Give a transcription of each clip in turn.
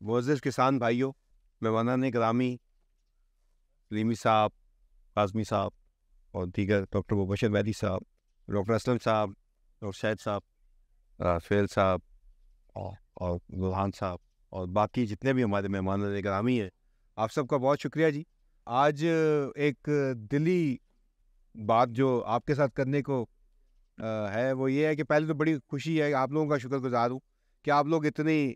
معزز کسان بھائیوں، مہمانان گرامی، سلیمی صاحب، قاسمی صاحب اور دیگر ڈاکٹر مبشر مہدی صاحب، ڈاکٹر اسلم صاحب، ڈاکٹر شاہد صاحب، فیل صاحب اور برہان صاحب اور باقی جتنے بھی ہمارے مہمانان گرامی ہیں، آپ سب کا بہت شکریہ جی۔ آج ایک دلی بات جو آپ کے ساتھ کرنے کو ہے وہ یہ ہے کہ پہلے تو بڑی خوشی ہے، آپ لوگوں کا شکر گزار ہوں کہ آپ لوگ اتنی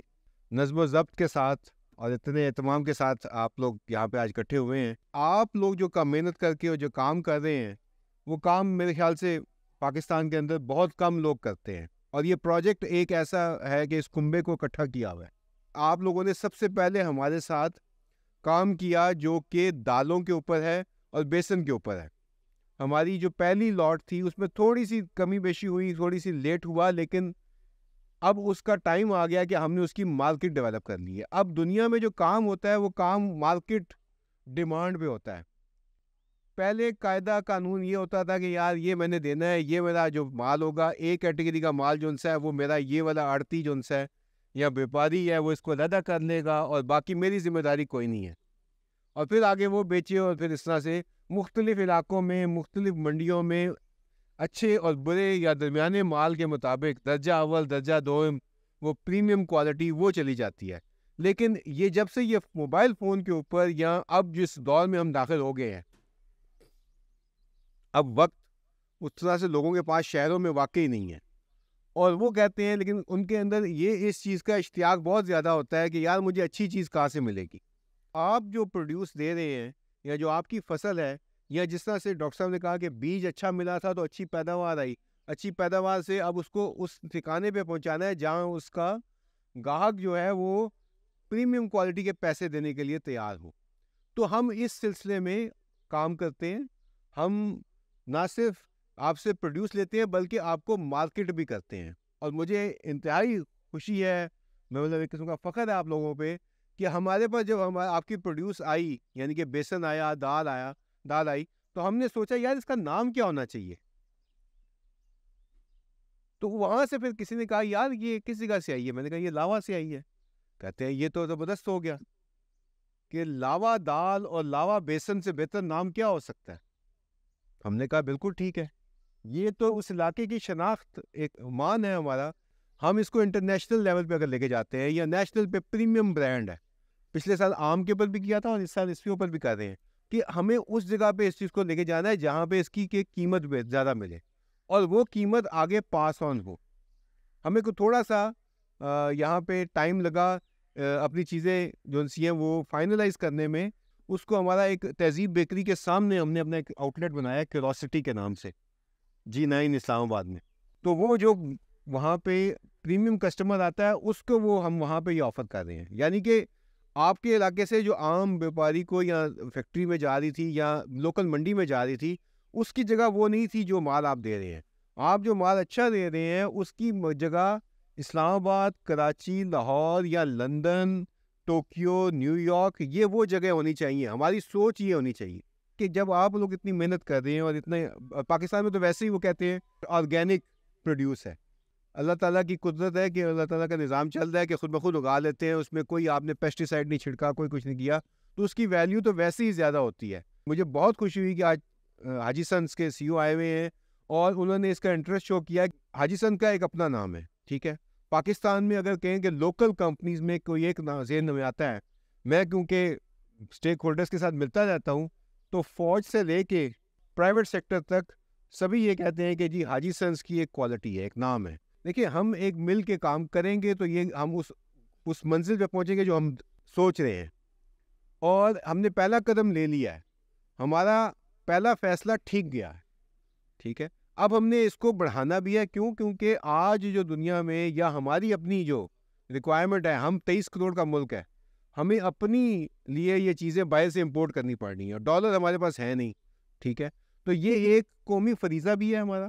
نظم و ضبط کے ساتھ اور اتنے اہتمام کے ساتھ آپ لوگ یہاں پہ آج اکٹھے ہوئے ہیں۔ آپ لوگ جو محنت کر کے اور جو کام کر رہے ہیں وہ کام میرے خیال سے پاکستان کے اندر بہت کم لوگ کرتے ہیں، اور یہ پروجیکٹ ایک ایسا ہے کہ اس کنبے کو اکٹھا کیا ہوا ہے۔ آپ لوگوں نے سب سے پہلے ہمارے ساتھ کام کیا جو کہ دالوں کے اوپر ہے اور بیسن کے اوپر ہے۔ ہماری جو پہلی لاٹ تھی اس میں تھوڑی سی کمی بیشی ہوئی، تھوڑی سی لیٹ ہوا، لیکن اب اس کا ٹائم آ گیا کہ ہم نے اس کی مارکیٹ ڈیولپ کر لی ہے۔ اب دنیا میں جو کام ہوتا ہے وہ کام مارکیٹ ڈیمانڈ پہ ہوتا ہے۔ پہلے قاعدہ قانون یہ ہوتا تھا کہ یار یہ میں نے دینا ہے، یہ میرا جو مال ہوگا، ایک کیٹیگری کا مال جو ان سے ہے وہ میرا یہ والا آڑتی جو ان سے ہے یا بیپاری ہے وہ اس کو ادا کر لے گا، اور باقی میری ذمہ داری کوئی نہیں ہے۔ اور پھر آگے وہ بیچے، اور پھر اس طرح سے مختلف علاقوں میں، مختلف منڈیوں میں اچھے اور برے یا درمیانے مال کے مطابق درجہ اول، درجہ دوم، وہ پریمیم کوالٹی وہ چلی جاتی ہے۔ لیکن یہ جب سے یہ موبائل فون کے اوپر یا اب جس دور میں ہم داخل ہو گئے ہیں، اب وقت اس طرح سے لوگوں کے پاس شہروں میں واقعی نہیں ہے، اور وہ کہتے ہیں، لیکن ان کے اندر یہ اس چیز کا اشتیاق بہت زیادہ ہوتا ہے کہ یار مجھے اچھی چیز کہاں سے ملے گی۔ آپ جو پروڈیوس دے رہے ہیں یا جو آپ کی فصل ہے، یا جس طرح سے ڈاکٹر صاحب نے کہا کہ بیج اچھا ملا تھا تو اچھی پیداوار آئی، اچھی پیداوار سے اب اس کو اس ٹھکانے پہ پہنچانا ہے جہاں اس کا گاہک جو ہے وہ پریمیم کوالٹی کے پیسے دینے کے لیے تیار ہو۔ تو ہم اس سلسلے میں کام کرتے ہیں۔ ہم نہ صرف آپ سے پروڈیوس لیتے ہیں بلکہ آپ کو مارکیٹ بھی کرتے ہیں، اور مجھے انتہائی خوشی ہے، میں مطلب ایک قسم کا فخر ہے آپ لوگوں پہ کہ ہمارے پاس جب آپ کی پروڈیوس آئی، یعنی کہ بیسن آیا، دال آئی، تو ہم نے سوچا یار اس کا نام کیا ہونا چاہیے۔ تو وہاں سے پھر کسی نے کہا یار یہ کس جگہ سے آئی ہے؟ میں نے کہا یہ لاوا سے آئی ہے۔ کہتے ہیں یہ تو زبردست ہو گیا کہ لاوا دال اور لاوا بیسن سے بہتر نام کیا ہو سکتا ہے؟ ہم نے کہا بالکل ٹھیک ہے، یہ تو اس علاقے کی شناخت ایک مان ہے ہمارا، ہم اس کو انٹرنیشنل لیول پہ اگر لے کے جاتے ہیں یا نیشنل پہ پریمیم برانڈ ہے۔ پچھلے سال آم کے اوپر بھی کیا تھا اور اس سال اس کے اوپر بھی کر رہے ہیں کہ ہمیں اس جگہ پہ اس چیز کو لے کے جانا ہے جہاں پہ اس کی قیمت زیادہ ملے، اور وہ قیمت آگے پاس آن ہو۔ ہمیں کو تھوڑا سا یہاں پہ ٹائم لگا اپنی چیزیں جو سی ہیں وہ فائنلائز کرنے میں۔ اس کو ہمارا ایک تہذیب بیکری کے سامنے ہم نے اپنا ایک آؤٹ لیٹ بنایا کیوروسٹی کے نام سے، G9 اسلام آباد میں۔ تو وہ جو وہاں پہ پریمیم کسٹمر آتا ہے اس کو وہ ہم وہاں پہ یہ آفر کر رہے ہیں، یعنی کہ آپ کے علاقے سے جو عام بیپاری کو یا فیکٹری میں جا رہی تھی یا لوکل منڈی میں جا رہی تھی، اس کی جگہ وہ نہیں تھی جو مال آپ دے رہے ہیں۔ آپ جو مال اچھا دے رہے ہیں اس کی جگہ اسلام آباد، کراچی، لاہور یا لندن، ٹوکیو، نیو یارک، یہ وہ جگہ ہونی چاہیے۔ ہماری سوچ یہ ہونی چاہیے کہ جب آپ لوگ اتنی محنت کر رہے ہیں، اور اتنے پاکستان میں تو ویسے ہی وہ کہتے ہیں آرگینک پروڈیوس ہے، اللہ تعالیٰ کی قدرت ہے کہ اللہ تعالیٰ کا نظام چل رہا ہے کہ خود بخود اگا لیتے ہیں، اس میں کوئی آپ نے پیسٹی سائڈ نہیں چھڑکا، کوئی کچھ نہیں کیا، تو اس کی ویلیو تو ویسے ہی زیادہ ہوتی ہے۔ مجھے بہت خوشی ہوئی کہ آج حاجی سنس کے CEO آئے ہوئے ہیں اور انہوں نے اس کا انٹرسٹ شو کیا۔ حاجی سنس کا ایک اپنا نام ہے، ٹھیک ہے۔ پاکستان میں اگر کہیں کہ لوکل کمپنیز میں کوئی ایک ذہن میں آتا ہے، میں کیونکہ اسٹیک ہولڈرز کے ساتھ ملتا رہتا ہوں، تو فوج سے لے کے پرائیویٹ سیکٹر تک سبھی یہ کہتے ہیں کہ جی حاجی سنس کی ایک کوالٹی ہے، ایک نام ہے۔ دیکھیے ہم ایک مل کے کام کریں گے تو یہ ہم اس منزل پہ پہنچیں گے جو ہم سوچ رہے ہیں، اور ہم نے پہلا قدم لے لیا ہے، ہمارا پہلا فیصلہ ٹھیک گیا ہے، ٹھیک ہے۔ اب ہم نے اس کو بڑھانا بھی ہے، کیونکہ آج جو دنیا میں یا ہماری اپنی جو ریکوائرمنٹ ہے، ہم 23 کروڑ کا ملک ہے، ہمیں اپنی لیے یہ چیزیں باہر سے امپورٹ کرنی پڑ رہی ہیں، اور ڈالر ہمارے پاس ہے نہیں، ٹھیک ہے۔ تو یہ ایک قومی فریضہ بھی ہے ہمارا،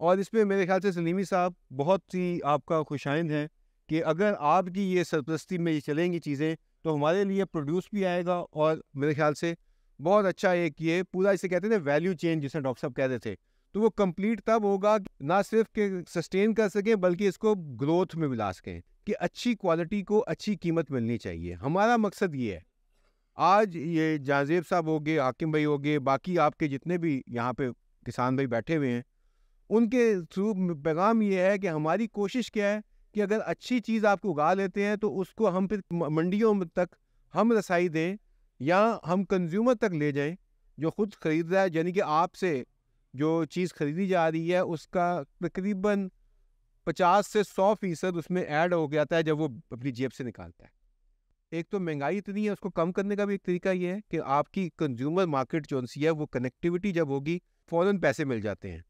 اور اس میں میرے خیال سے سلیمی صاحب بہت ہی آپ کا خوشائند ہیں کہ اگر آپ کی یہ سرپرستی میں یہ چلیں گی چیزیں تو ہمارے لیے پروڈیوس بھی آئے گا، اور میرے خیال سے بہت اچھا ایک یہ پورا اسے کہتے تھے ویلیو چین، جسے ڈاکٹر صاحب کہہ رہے تھے، تو وہ کمپلیٹ تب ہوگا نہ صرف کہ سسٹین کر سکیں بلکہ اس کو گروتھ میں ملا سکیں، کہ اچھی کوالٹی کو اچھی قیمت ملنی چاہیے. ہمارا مقصد یہ ہے. آج یہ جہازیب صاحب ہو گئے، حاکم بھائی ہو گئے، باقی آپ کے جتنے بھی یہاں پہ کسان بھائی بیٹھے ہوئے ہیں، ان کے تھرو پیغام یہ ہے کہ ہماری کوشش کیا ہے کہ اگر اچھی چیز آپ کو اگا لیتے ہیں تو اس کو ہم پھر منڈیوں تک ہم رسائی دیں یا ہم کنزیومر تک لے جائیں جو خود خرید رہا ہے. یعنی کہ آپ سے جو چیز خریدی جا رہی ہے اس کا تقریباً 50 سے 100% اس میں ایڈ ہو جاتا ہے جب وہ اپنی جیب سے نکالتا ہے. ایک تو مہنگائی اتنی ہے، اس کو کم کرنے کا بھی ایک طریقہ یہ ہے کہ آپ کی کنزیومر مارکیٹ جو سی ہے وہ کنیکٹیوٹی جب ہوگی فوراً پیسے مل جاتے ہیں،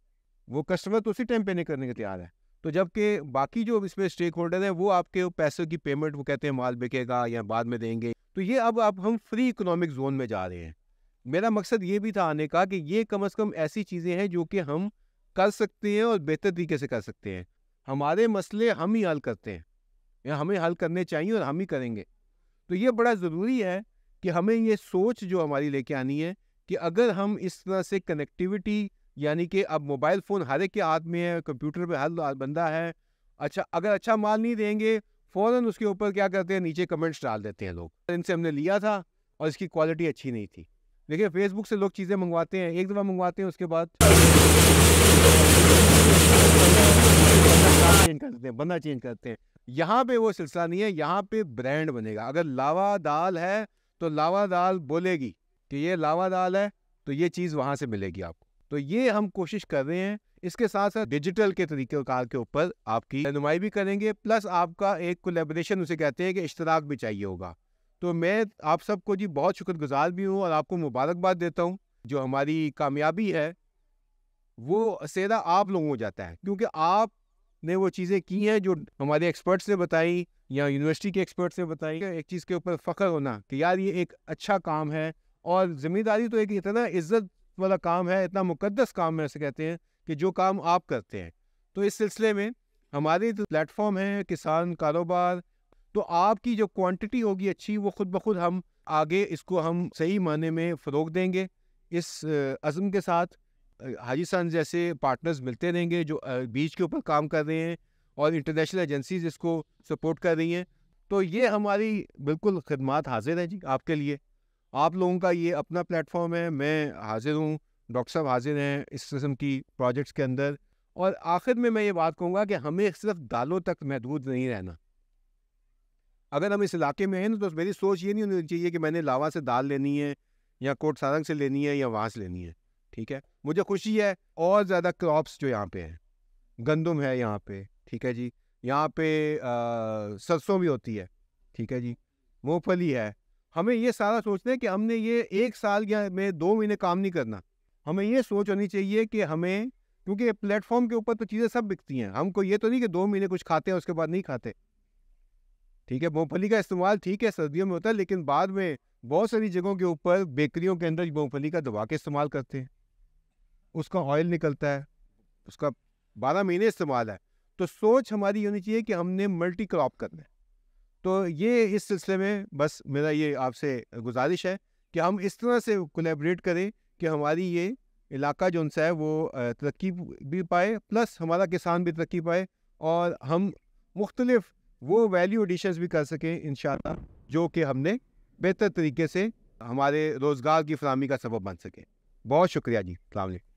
وہ کسٹمر تو اسی ٹائم پینے کرنے کے تیار ہے. تو جبکہ باقی جو اس میں اسٹیک ہولڈر ہیں وہ آپ کے پیسوں کی پیمنٹ وہ کہتے ہیں مال بکے گا یا بعد میں دیں گے. تو یہ اب ہم فری اکنامک زون میں جا رہے ہیں. میرا مقصد یہ بھی تھا آنے کا کہ یہ کم از کم ایسی چیزیں ہیں جو کہ ہم کر سکتے ہیں اور بہتر طریقے سے کر سکتے ہیں. ہمارے مسئلے ہم ہی حل کرتے ہیں یا ہمیں حل کرنے چاہیے اور ہم ہی کریں گے. تو یہ بڑا ضروری ہے کہ ہمیں یہ سوچ جو ہماری لے کے آنی ہے کہ اگر ہم اس طرح سے کنیکٹیوٹی، یعنی کہ اب موبائل فون ہر ایک کے ہاتھ میں ہے، کمپیوٹر پہ ہر بندہ ہے، اچھا اگر اچھا مال نہیں دیں گے فوراً اس کے اوپر کیا کرتے ہیں، نیچے کمنٹس ڈال دیتے ہیں لوگ، ان سے ہم نے لیا تھا اور اس کی کوالٹی اچھی نہیں تھی. دیکھیں فیس بک سے لوگ چیزیں منگواتے ہیں، ایک دفعہ منگواتے ہیں، اس کے بعد بندہ چینج کرتے ہیں. یہاں پہ وہ سلسلہ نہیں ہے، یہاں پہ برانڈ بنے گا. اگر لاوا دال ہے تو لاوا دال بولے گی کہ یہ لاوا دال ہے تو یہ چیز وہاں سے ملے گی آپ کو. تو یہ ہم کوشش کر رہے ہیں. اس کے ساتھ ساتھ ڈیجیٹل کے طریقہ کار کے اوپر آپ کی رہنمائی بھی کریں گے، پلس آپ کا ایک کولیبریشن اسے کہتے ہیں کہ اشتراک بھی چاہیے ہوگا. تو میں آپ سب کو جی بہت شکر گزار بھی ہوں اور آپ کو مبارکباد دیتا ہوں. جو ہماری کامیابی ہے وہ سیدھا آپ لوگوں ہو جاتا ہے، کیونکہ آپ نے وہ چیزیں کی ہیں جو ہمارے ایکسپرٹس نے بتائی یا یونیورسٹی کے ایکسپرٹس نے بتائی. ایک چیز کے اوپر فخر ہونا کہ یار یہ ایک اچھا کام ہے، اور ذمہ داری تو ایک اتنا عزت والا کام ہے، اتنا مقدس کام ہے اسے کہتے ہیں کہ جو کام آپ کرتے ہیں. تو اس سلسلے میں ہماری جو پلیٹ فارم ہے کسان کاروبار، تو آپ کی جو کوانٹٹی ہوگی اچھی، وہ خود بخود ہم آگے اس کو ہم صحیح معنی میں فروغ دیں گے. اس عزم کے ساتھ حاجی سنز جیسے پارٹنرز ملتے رہیں گے جو بیچ کے اوپر کام کر رہے ہیں اور انٹرنیشنل ایجنسیز اس کو سپورٹ کر رہی ہیں. تو یہ ہماری بالکل خدمات حاضر ہیں جی آپ کے لیے. آپ لوگوں کا یہ اپنا پلیٹ فارم ہے، میں حاضر ہوں، ڈاکٹر صاحب حاضر ہیں اس قسم کی پروجیکٹس کے اندر. اور آخر میں یہ بات کہوں گا کہ ہمیں صرف دالوں تک محدود نہیں رہنا. اگر ہم اس علاقے میں ہیں تو میری سوچ یہ نہیں ہونی چاہیے کہ میں نے لاوا سے دال لینی ہے یا کوٹ سارنگ سے لینی ہے یا وہاں سے لینی ہے. ٹھیک ہے، مجھے خوشی ہے اور زیادہ کراپس جو یہاں پہ ہیں، گندم ہے یہاں پہ، ٹھیک ہے جی، یہاں پہ سرسوں بھی ہوتی ہے، ٹھیک ہے جی، مونگ پھلی ہے. ہمیں یہ سارا سوچنا ہے کہ ہم نے یہ 1 سال یا میں 2 مہینے کام نہیں کرنا. ہمیں یہ سوچ ہونی چاہیے کہ ہمیں، کیونکہ پلیٹ فارم کے اوپر تو چیزیں سب بکتی ہیں، ہم کو یہ تو نہیں کہ 2 مہینے کچھ کھاتے ہیں اس کے بعد نہیں کھاتے. ٹھیک ہے، مونگ پھلی کا استعمال ٹھیک ہے سردیوں میں ہوتا ہے، لیکن بعد میں بہت ساری جگہوں کے اوپر بیکریوں کے اندر مونگ پھلی کا دبا کے استعمال کرتے ہیں، اس کا آئل نکلتا ہے، اس کا 12 مہینے استعمال ہے. تو سوچ ہماری یہ ہونی چاہیے کہ ہم نے ملٹی کراپ کرنا ہے. تو یہ اس سلسلے میں بس میرا یہ آپ سے گزارش ہے کہ ہم اس طرح سے کولیبریٹ کریں کہ ہماری یہ علاقہ جو ان سے ہے وہ ترقی بھی پائے، پلس ہمارا کسان بھی ترقی پائے، اور ہم مختلف وہ ویلیو ایڈیشنز بھی کر سکیں انشاءاللہ جو کہ ہم نے بہتر طریقے سے ہمارے روزگار کی فراہمی کا سبب بن سکے. بہت شکریہ جی، السلام علیکم.